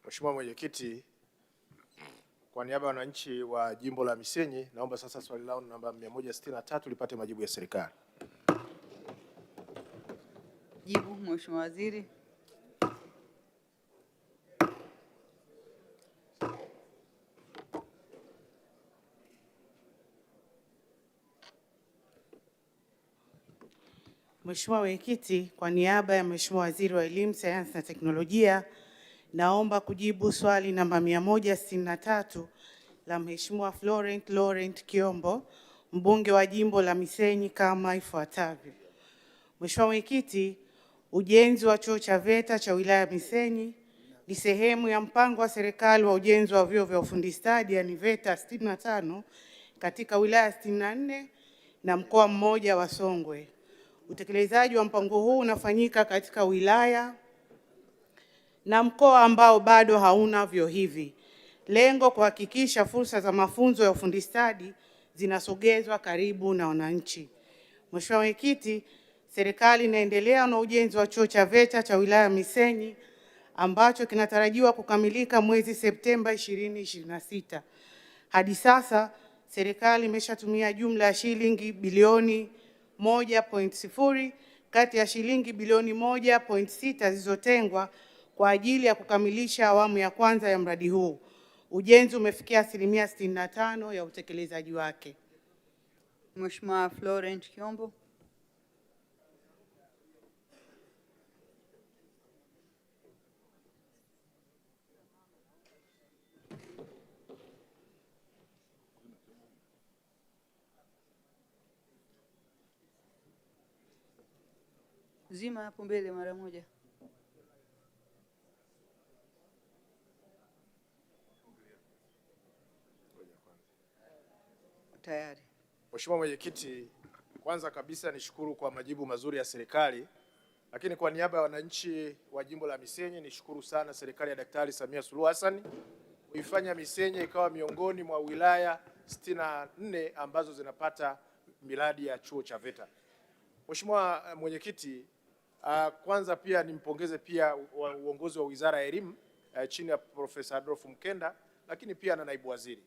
Mheshimiwa Mwenyekiti, kwa niaba ya wananchi wa jimbo la Misenyi, naomba sasa swali lao namba 163 lipate majibu ya serikali. Jibu Mheshimiwa Waziri. Mheshimiwa Mwenyekiti, kwa niaba ya Mheshimiwa Waziri wa Elimu, Sayansi na Teknolojia, naomba kujibu swali namba 163 la Mheshimiwa Florent Laurent Kiombo, mbunge wa jimbo la Misenyi kama ifuatavyo. Mheshimiwa Mwenyekiti, ujenzi wa chuo cha VETA cha wilaya ya Misenyi ni sehemu ya mpango wa serikali wa ujenzi wa vyuo vya ufundi stadi yani VETA 65 katika wilaya 64 na mkoa mmoja wa Songwe. Utekelezaji wa mpango huu unafanyika katika wilaya na mkoa ambao bado hauna vyuo hivi. Lengo kuhakikisha fursa za mafunzo ya ufundi stadi zinasogezwa karibu na wananchi. Mheshimiwa Mwenyekiti, serikali inaendelea na ujenzi wa chuo cha VETA cha wilaya ya Misenyi ambacho kinatarajiwa kukamilika mwezi Septemba 2026. Hadi sasa serikali imeshatumia jumla ya shilingi bilioni 1.0 kati ya shilingi bilioni 1.6 zilizotengwa kwa ajili ya kukamilisha awamu ya kwanza ya mradi huu. Ujenzi umefikia asilimia 65 ya utekelezaji wake. Mheshimiwa Florent Kiombo. Zima hapo mbele mara moja. Tayari. Mheshimiwa Mwenyekiti, kwanza kabisa nishukuru kwa majibu mazuri ya serikali, lakini kwa niaba ya wananchi wa jimbo la Misenyi nishukuru sana serikali ya Daktari Samia Suluhu Hassan kuifanya Misenyi ikawa miongoni mwa wilaya 64 ambazo zinapata miradi ya chuo cha VETA. Mheshimiwa Mwenyekiti, kwanza pia nimpongeze pia uongozi wa Wizara ya Elimu chini ya Profesa Adolf Mkenda, lakini pia na naibu waziri.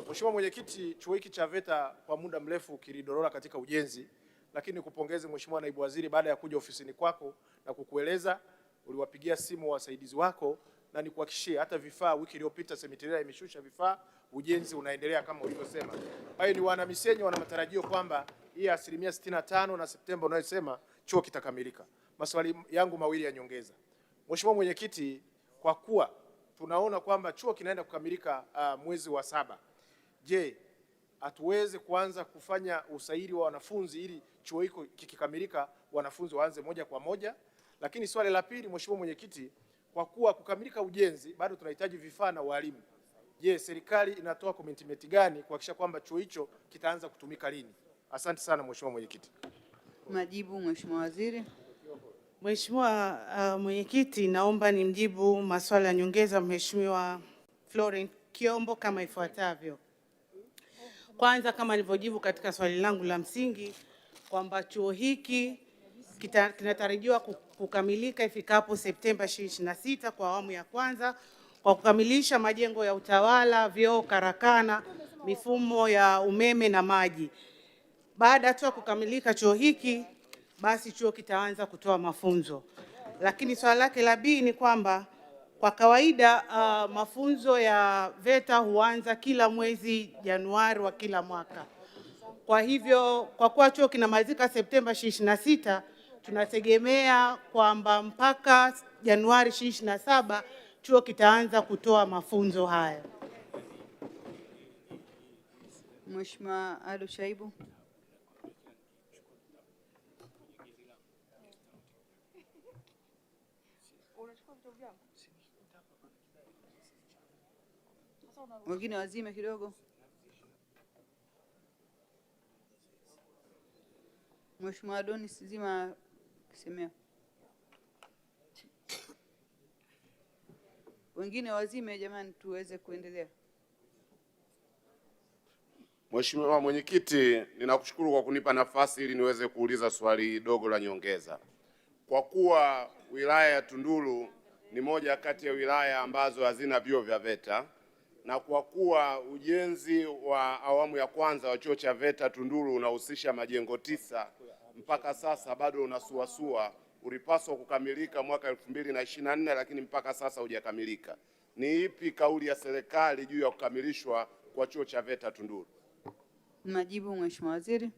Mheshimiwa Mwenyekiti, chuo hiki cha VETA kwa muda mrefu kilidorora katika ujenzi, lakini kupongeze Mheshimiwa naibu waziri, baada ya kuja ofisini kwako na kukueleza, uliwapigia simu wasaidizi wako na nikuhakikishie hata vifaa wiki iliyopita Semiteria imeshusha vifaa, ujenzi unaendelea kama ulivyosema. Kwa hiyo ni wana Misenyi wana matarajio kwamba hii asilimia 65 na Septemba unayosema chuo kitakamilika. Maswali yangu mawili ya nyongeza. Mheshimiwa Mwenyekiti, kwa kuwa tunaona kwamba chuo kinaenda kukamilika mwezi wa 7. Je, hatuweze kuanza kufanya usaili wa wanafunzi ili chuo hiko kikikamilika wanafunzi waanze moja kwa moja? Lakini swali la pili, Mheshimiwa Mwenyekiti, kwa kuwa kukamilika ujenzi bado tunahitaji vifaa na walimu. Je, serikali inatoa commitment gani kuhakikisha kwamba chuo hicho kitaanza kutumika lini? Asante sana Mheshimiwa Mwenyekiti. Majibu Mheshimiwa Waziri. Mheshimiwa Mwenyekiti, naomba nimjibu maswali ya nyongeza Mheshimiwa Florent Kiombo kama ifuatavyo. Kwanza, kama nilivyojibu katika swali langu la msingi kwamba chuo hiki kinatarajiwa kukamilika ifikapo Septemba 2026 kwa awamu ya kwanza kwa kukamilisha majengo ya utawala, vyoo, karakana, mifumo ya umeme na maji. Baada tu kukamilika chuo hiki, basi chuo kitaanza kutoa mafunzo. Lakini swali lake la B ni kwamba kwa kawaida mafunzo ya VETA huanza kila mwezi Januari wa kila mwaka. Kwa hivyo kwa kuwa chuo kinamalizika Septemba 26, tunategemea kwamba mpaka Januari 27 chuo kitaanza kutoa mafunzo haya. Mheshimiwa Ado Shaibu. Wengine wazime kidogo. Mheshimiwa Adonis, zima kisemeo. Wengine wazime jamani, tuweze kuendelea. Mheshimiwa Mwenyekiti, ninakushukuru kwa kunipa nafasi ili niweze kuuliza swali dogo la nyongeza. Kwa kuwa wilaya ya Tunduru ni moja kati ya wilaya ambazo hazina vyuo vya VETA, na kwa kuwa ujenzi wa awamu ya kwanza wa chuo cha VETA Tunduru unahusisha majengo 9 mpaka sasa bado unasuasua, ulipaswa kukamilika mwaka 2024 lakini mpaka sasa hujakamilika. Ni ipi kauli ya serikali juu ya kukamilishwa kwa chuo cha VETA Tunduru? Majibu, Mheshimiwa Waziri.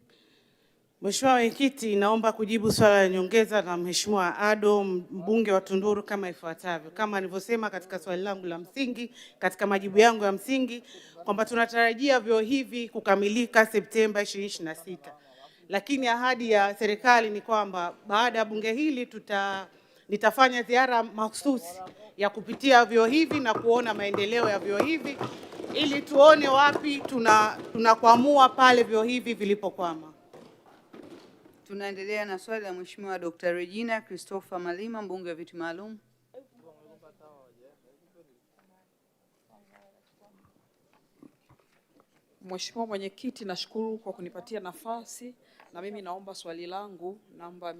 Mheshimiwa Mwenyekiti, naomba kujibu swala la nyongeza na Mheshimiwa Ado, mbunge wa Tunduru, kama ifuatavyo. Kama nilivyosema katika swali langu la msingi, katika majibu yangu ya msingi, kwamba tunatarajia vyuo hivi kukamilika Septemba 2026. Lakini ahadi ya serikali ni kwamba baada ya bunge hili nitafanya ziara mahususi ya kupitia vyuo hivi na kuona maendeleo ya vyuo hivi ili tuone wapi tunakwamua pale vyuo hivi vilipokwama. Tunaendelea na swali la Mheshimiwa Dr. Regina Christopher Malima, mbunge wa viti maalum. Mheshimiwa Mwenyekiti, nashukuru kwa kunipatia nafasi, na mimi naomba swali langu namba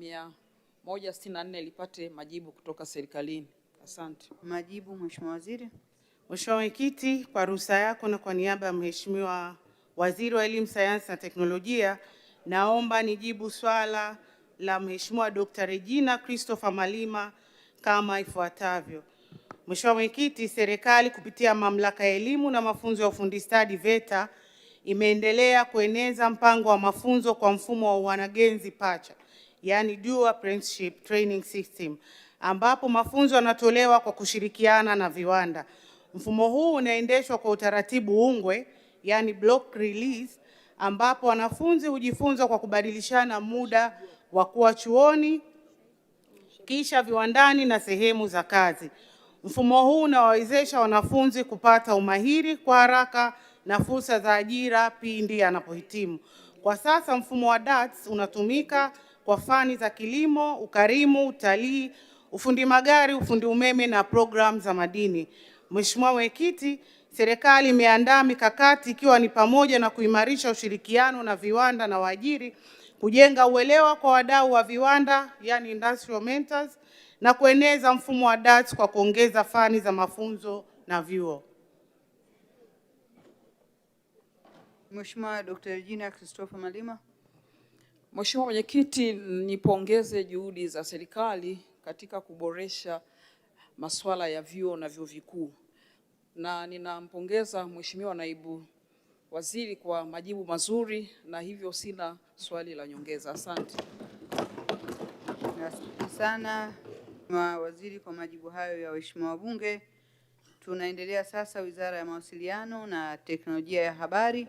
164 lipate majibu kutoka serikalini. Asante. Majibu, Mheshimiwa Waziri. Mheshimiwa Mwenyekiti, kwa ruhusa yako na kwa niaba ya Mheshimiwa Waziri wa Elimu, Sayansi na Teknolojia, naomba nijibu swala la Mheshimiwa Dr. Regina Christopher Malima kama ifuatavyo. Mheshimiwa Mwenyekiti, serikali kupitia Mamlaka ya Elimu na Mafunzo ya Ufundi Stadi VETA imeendelea kueneza mpango wa mafunzo kwa mfumo wa wanagenzi pacha, yani Dual Apprenticeship Training System, ambapo mafunzo yanatolewa kwa kushirikiana na viwanda. Mfumo huu unaendeshwa kwa utaratibu ungwe, yani block release, ambapo wanafunzi hujifunza kwa kubadilishana muda wa kuwa chuoni kisha viwandani na sehemu za kazi. Mfumo huu unawawezesha wanafunzi kupata umahiri kwa haraka na fursa za ajira pindi anapohitimu. Kwa sasa mfumo wa DATS unatumika kwa fani za kilimo, ukarimu, utalii, ufundi magari, ufundi umeme na programu za madini. Mheshimiwa Mwenyekiti, serikali imeandaa mikakati ikiwa ni pamoja na kuimarisha ushirikiano na viwanda na waajiri, kujenga uelewa kwa wadau wa viwanda, yani industrial mentors, na kueneza mfumo wa DATS kwa kuongeza fani za mafunzo na vyuo. Mheshimiwa Dr. Regina Christopher Malima. Mheshimiwa Mwenyekiti, nipongeze juhudi za serikali katika kuboresha masuala ya vyuo na vyuo vikuu, na ninampongeza Mheshimiwa Naibu Waziri kwa majibu mazuri, na hivyo sina swali la nyongeza. Asante. Asante sana Mheshimiwa Waziri kwa majibu hayo ya waheshimiwa wabunge. Tunaendelea sasa Wizara ya Mawasiliano na Teknolojia ya Habari.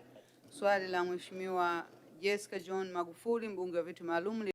Swali la Mheshimiwa Jessica John Magufuli, mbunge wa viti maalum.